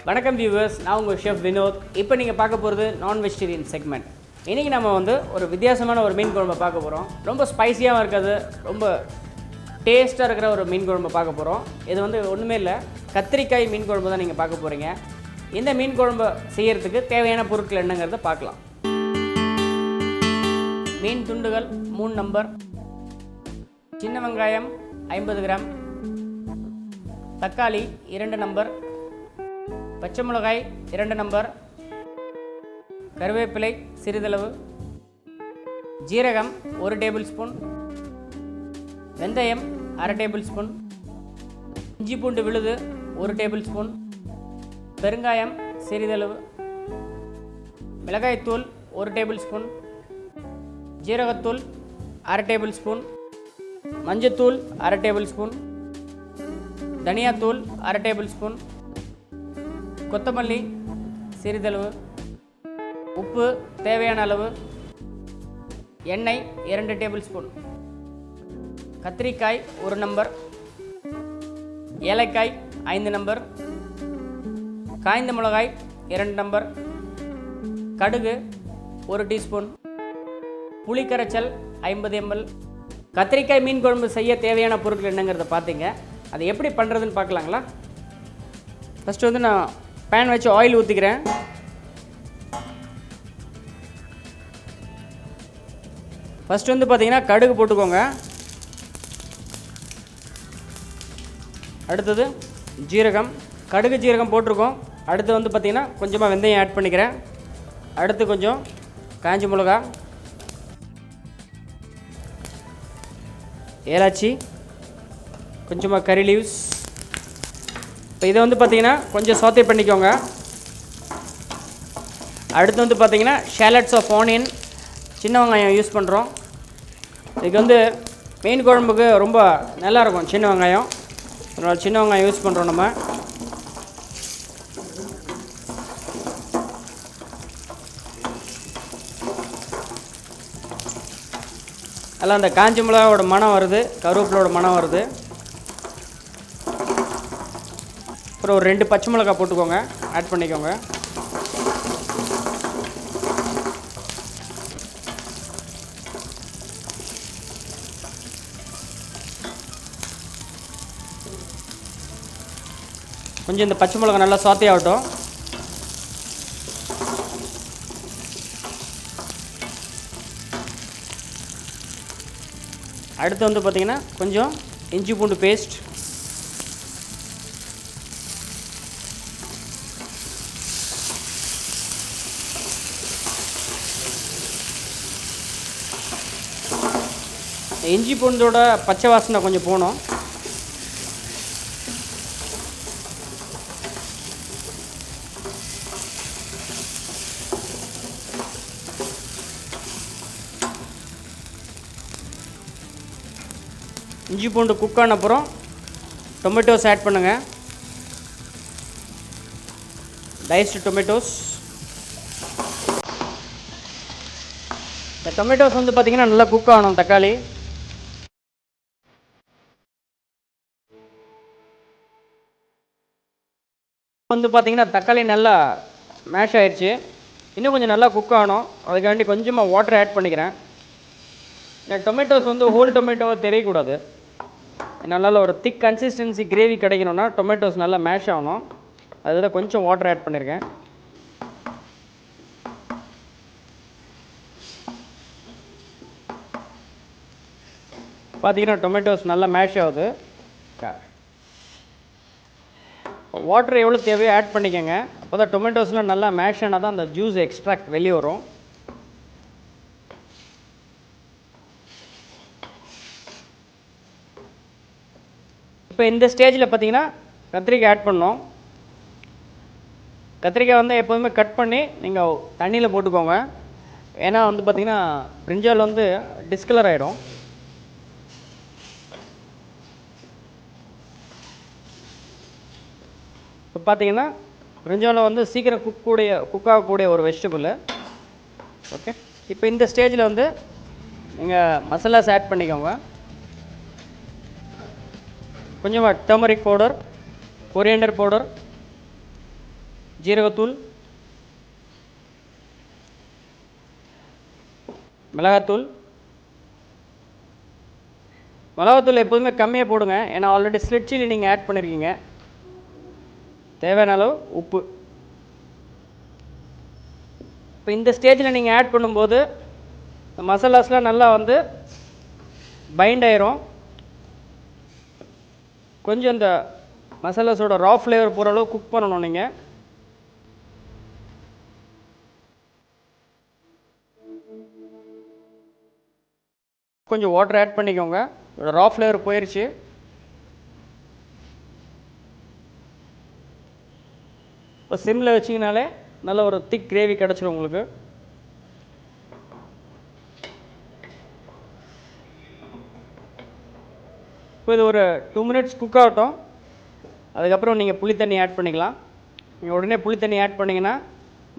வணக்கம் வியூவர்ஸ், நான் உங்கள் ஷெஃப் வினோத். இப்போ நீங்கள் பார்க்க போகிறது நான் வெஜிடேரியன் செக்மெண்ட். இன்றைக்கி நம்ம வந்து ஒரு வித்தியாசமான ஒரு மீன் குழம்பை பார்க்க போகிறோம். ரொம்ப ஸ்பைஸியாகவும் இருக்காது, ரொம்ப டேஸ்ட்டாக இருக்கிற ஒரு மீன் குழம்பை பார்க்க போகிறோம். இது வந்து ஒன்றுமே இல்லை, கத்திரிக்காய் மீன் குழம்பு தான் நீங்கள் பார்க்க போகிறீங்க. இந்த மீன் குழம்பை செய்கிறதுக்கு தேவையான பொருட்கள் என்னங்கிறத பார்க்கலாம். மீன் துண்டுகள் 3 நம்பர், சின்ன வெங்காயம் 50 கிராம், தக்காளி 2 நம்பர், பச்சை மிளகாய் 2 நம்பர், கருவேப்பிலை சிறிதளவு, ஜீரகம் 1 டேபிள் ஸ்பூன், வெந்தயம் 1/2 டேபிள் ஸ்பூன், இஞ்சி பூண்டு விழுது 1 டேபிள் ஸ்பூன், பெருங்காயம் சிறிதளவு, மிளகாய்த்தூள் 1 டேபிள் ஸ்பூன், ஜீரகத்தூள் 1/2 டேபிள் ஸ்பூன், மஞ்சத்தூள் 1/2 டேபிள் ஸ்பூன், தனியாத்தூள் 1/2 டேபிள் ஸ்பூன், கொத்தமல்லி சிறிதளவு, உப்பு தேவையான அளவு, எண்ணெய் 2 டேபிள் ஸ்பூன், கத்திரிக்காய் 1 நம்பர், ஏலக்காய் 5 நம்பர், காய்ந்த மிளகாய் 2 நம்பர், கடுகு 1 டீஸ்பூன், புளி கரைச்சல் 50 ml. கத்திரிக்காய் மீன் குழம்பு செய்ய தேவையான பொருட்கள் என்னங்கிறத பார்த்தீங்க. அதை எப்படி பண்ணுறதுன்னு பார்க்கலாங்களா? ஃபஸ்ட்டு வந்து நான் பேன் வச்சு ஆயில் ஊற்றிக்கிறேன். ஃபஸ்ட்டு வந்து பார்த்திங்கன்னா கடுகு போட்டுக்கோங்க. அடுத்தது ஜீரகம், கடுகு ஜீரகம் போட்டிருக்கோம். அடுத்து வந்து பார்த்திங்கன்னா கொஞ்சமாக வெந்தயம் ஆட் பண்ணிக்கிறேன். அடுத்து கொஞ்சம் காஞ்ச மிளகா, ஏலாச்சி, கொஞ்சமாக கறி லீவ்ஸ். இப்போ இதை வந்து பார்த்திங்கன்னா கொஞ்சம் சாத்தே பண்ணிக்கோங்க. அடுத்து வந்து பார்த்திங்கன்னா ஷேலட்ஸ் ஆஃப் ஆனியன், சின்ன வெங்காயம் யூஸ் பண்ணுறோம். இதுக்கு வந்து மீன் குழம்புக்கு ரொம்ப நல்லாயிருக்கும் சின்ன வெங்காயம், அதனால் சின்ன வெங்காயம் யூஸ் பண்ணுறோம் நம்ம. எல்லாம் அந்த காஞ்ச மிளகாவோட மனம் வருது, கருவேப்பிலோட மனம் வருது. அப்புறம் ஒரு 2 பச்சை மிளகாய் போட்டுக்கோங்க, ஆட் பண்ணிக்கோங்க. கொஞ்சம் இந்த பச்சை மிளகாய் நல்லா சாத்தே ஆகட்டும். அடுத்து வந்து பார்த்திங்கன்னா கொஞ்சம் இஞ்சி பூண்டு பேஸ்ட், இஞ்சி பூண்டோட பச்சை வாசனை கொஞ்சம் போகணும். இஞ்சி பூண்டு குக் ஆன அப்புறம் டொமேட்டோஸ் ஆட் பண்ணுங்கள். Diced tomatoes. இந்த டொமேட்டோஸ் வந்து பார்த்திங்கன்னா நல்லா குக் ஆகணும். தக்காளி வந்து பார்த்திங்கன்னா தக்காளி நல்லா மேஷ் ஆயிடுச்சு. இன்னும் கொஞ்சம் நல்லா குக் ஆகணும், அதுக்காண்டி கொஞ்சமாக வாட்டர் ஆட் பண்ணிக்கிறேன். இந்த டொமேட்டோஸ் வந்து ஹோல் டொமேட்டோவை தெரியக்கூடாது. நல்லா ஒரு திக் கன்சிஸ்டன்சி கிரேவி கிடைக்கணும்னா டொமேட்டோஸ் நல்லா மேஷ் ஆகணும். அதில் கொஞ்சம் வாட்டர் ஆட் பண்ணியிருக்கேன். பார்த்தீங்கன்னா டொமேட்டோஸ் நல்லா மேஷ் ஆகுது. வாட்டர் எவ்வளோ தேவையோ ஆட் பண்ணிக்கோங்க. அப்போ தான் டொமேட்டோஸ்லாம் நல்லா மேஷ் ஆனால் தான் அந்த ஜூஸ் எக்ஸ்ட்ராக்ட் வெளியே வரும். இப்போ இந்த ஸ்டேஜில் பார்த்தீங்கன்னா கத்திரிக்காய் ஆட் பண்ணோம். கத்திரிக்காய் வந்து எப்போதுமே கட் பண்ணி நீங்கள் தண்ணியில் போட்டுக்கோங்க. ஏன்னா வந்து பார்த்திங்கன்னா பிரிஞ்சால் வந்து டிஸ்கலர் ஆகிடும். இப்போ பார்த்தீங்கன்னா பிரிஞ்சால் வந்து சீக்கிரம் குக் ஆகக்கூடிய ஒரு வெஜிடபிள். ஓகே, இப்போ இந்த ஸ்டேஜில் வந்து நீங்கள் மசாலாஸ் ஆட் பண்ணிக்கோங்க. கொஞ்சமாக டர்மரிக் பவுடர், கொரியாண்டர் பவுடர், ஜீரகத்தூள், மிளகாத்தூள். மிளகாத்தூள் எப்போதுமே கம்மியாக போடுங்க, ஏன்னா ஆல்ரெடி ஸ்ப்ளிட் சில்லி நீங்கள் ஆட் பண்ணியிருக்கீங்க. தேவையான அளவு உப்பு. இப்போ இந்த ஸ்டேஜில் நீங்கள் ஆட் பண்ணும்போது மசாலாஸ்லாம் நல்லா வந்து பைண்ட் ஆயிரும். கொஞ்சம் இந்த மசாலாஸோட ரா ஃப்ளேவர் போகிற அளவு குக் பண்ணணும் நீங்கள். கொஞ்சம் வாட்டர் ஆட் பண்ணிக்கோங்க. இதோட ரா ஃப்ளேவர் போயிடுச்சு. இப்போ சிம்மில் வச்சிங்கனாலே நல்ல ஒரு திக் கிரேவி கிடச்சிடும் உங்களுக்கு. இப்போ இது ஒரு 2 மினிட்ஸ் குக் ஆகட்டும். அதுக்கப்புறம் நீங்கள் புளி தண்ணி ஆட் பண்ணிக்கலாம். நீங்கள் உடனே புளி தண்ணி ஆட் பண்ணிங்கன்னா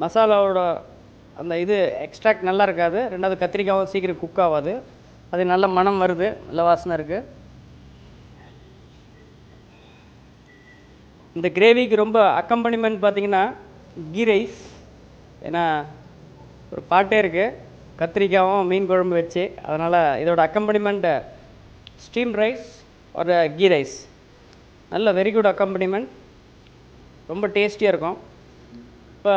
மசாலாவோட அந்த இது எக்ஸ்ட்ராக்ட் நல்லா இருக்காது. ரெண்டாவது கத்திரிக்காயும் சீக்கிரம் குக் ஆகாது. அது நல்ல மனம் வருது, நல்ல வாசனை இருக்குது. இந்த கிரேவிக்கு ரொம்ப அக்கம்பனிமெண்ட் பார்த்தீங்கன்னா கீ ரைஸ். ஏன்னா ஒரு பாட்டே இருக்குது, கத்திரிக்காயும் மீன் குழம்பு வச்சு. அதனால் இதோட அக்கம்பனிமெண்ட் ஸ்டீம் ரைஸ் ஒரு கீ ரைஸ். நல்ல வெரி குட் அக்கம்பனிமெண்ட், ரொம்ப டேஸ்டியாக இருக்கும். இப்போ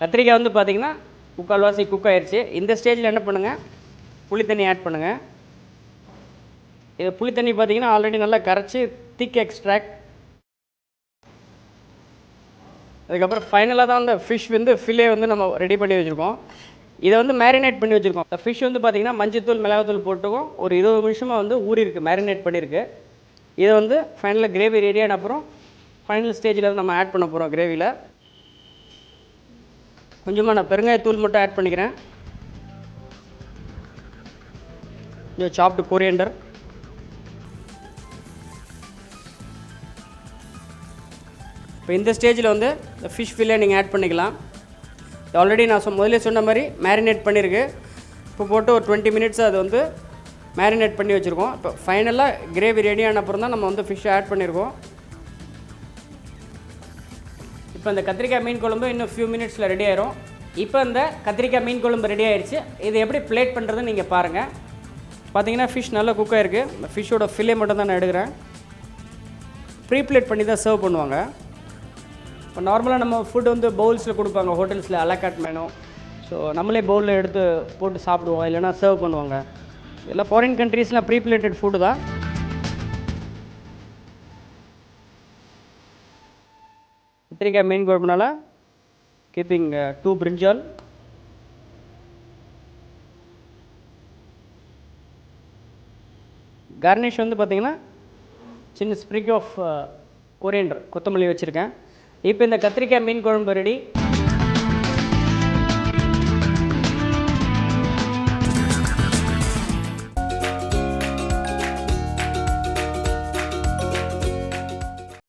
கத்திரிக்காய் வந்து பார்த்திங்கன்னா முக்கால்வாசி குக் ஆயிடுச்சு. இந்த ஸ்டேஜில் என்ன பண்ணுங்கள், புளி தண்ணி ஆட் பண்ணுங்கள். இது புளி தண்ணி பார்த்திங்கன்னா ஆல்ரெடி நல்லா கரைச்சி திக் எக்ஸ்ட்ராக்ட். அதுக்கப்புறம் ஃபைனலாக தான் அந்த ஃபிஷ் வந்து ஃபில்லே வந்து நம்ம ரெடி பண்ணி வச்சுருக்கோம். இதை வந்து மேரினேட் பண்ணி வச்சுருக்கோம். இந்த ஃபிஷ் வந்து பார்த்திங்கன்னா மஞ்சத்தூள் மிளகாத்தூள் போட்டுக்கும் ஒரு 20 நிமிஷமாக வந்து ஊறிருக்கு, மேரினேட் பண்ணியிருக்கு. இதை வந்து ஃபைனலாக கிரேவி ரெடியான அப்புறம் ஃபைனல் ஸ்டேஜில் வந்து நம்ம ஆட் பண்ண போகிறோம். கிரேவியில் கொஞ்சமாக நான் பெருங்காயத்தூள் மட்டும் ஆட் பண்ணிக்கிறேன். கொஞ்சம் சாப்டு கொரியண்டர். இப்போ இந்த ஸ்டேஜில் வந்து இந்த ஃபிஷ் ஃபில்லே நீங்கள் ஆட் பண்ணிக்கலாம். ஆல்ரெடி நான் முதல்ல சொன்ன மாதிரி மேரினேட் பண்ணியிருக்கு. இப்போ போட்டு ஒரு 20 மினிட்ஸ் அது வந்து மேரினேட் பண்ணி வச்சுருக்கோம். இப்போ ஃபைனலாக கிரேவி ரெடியான அப்புறம் தான் நம்ம வந்து ஃபிஷ்ஷை ஆட் பண்ணியிருக்கோம். இப்போ இந்த கத்திரிக்காய் மீன் குழம்பு இன்னும் ஃபியூ மினிட்ஸில் ரெடி ஆயிரும். இப்போ இந்த கத்திரிக்காய் மீன் குழம்பு ரெடி ஆயிடுச்சு. இது எப்படி பிளேட் பண்ணுறதுன்னு நீங்கள் பாருங்கள். பார்த்தீங்கன்னா ஃபிஷ் நல்லா குக் ஆகிருக்கு. இந்த ஃபிஷ்ஷோட ஃபில்லே மட்டும் தான் நான் எடுக்கிறேன். ப்ரீ பிளேட் பண்ணி தான் சர்வ் பண்ணுவாங்க. இப்போ நார்மலாக நம்ம ஃபுட் வந்து பவுல்ஸில் கொடுப்பாங்க ஹோட்டல்ஸில், அலகாட் மெனு. ஸோ நம்மளே பவுலில் எடுத்து போட்டு சாப்பிடுவோம், இல்லைனா சர்வ் பண்ணுவாங்க. எல்லாம் ஃபாரின் கண்ட்ரீஸ்லாம் ப்ரீ பிளேட்டட் ஃபுட்டு தான். கத்திரிக்காய் மீன் குழம்புனால கீப்பிங் 2 பிரிஞ்சால். கார்னிஷ் வந்து பார்த்திங்கன்னா சின்ன ஸ்ப்ரிக் ஆஃப் கொரியண்டர், கொத்தமல்லி வச்சுருக்கேன். இப்போ இந்த கத்திரிக்காய் மீன் குழம்பு ரெடி.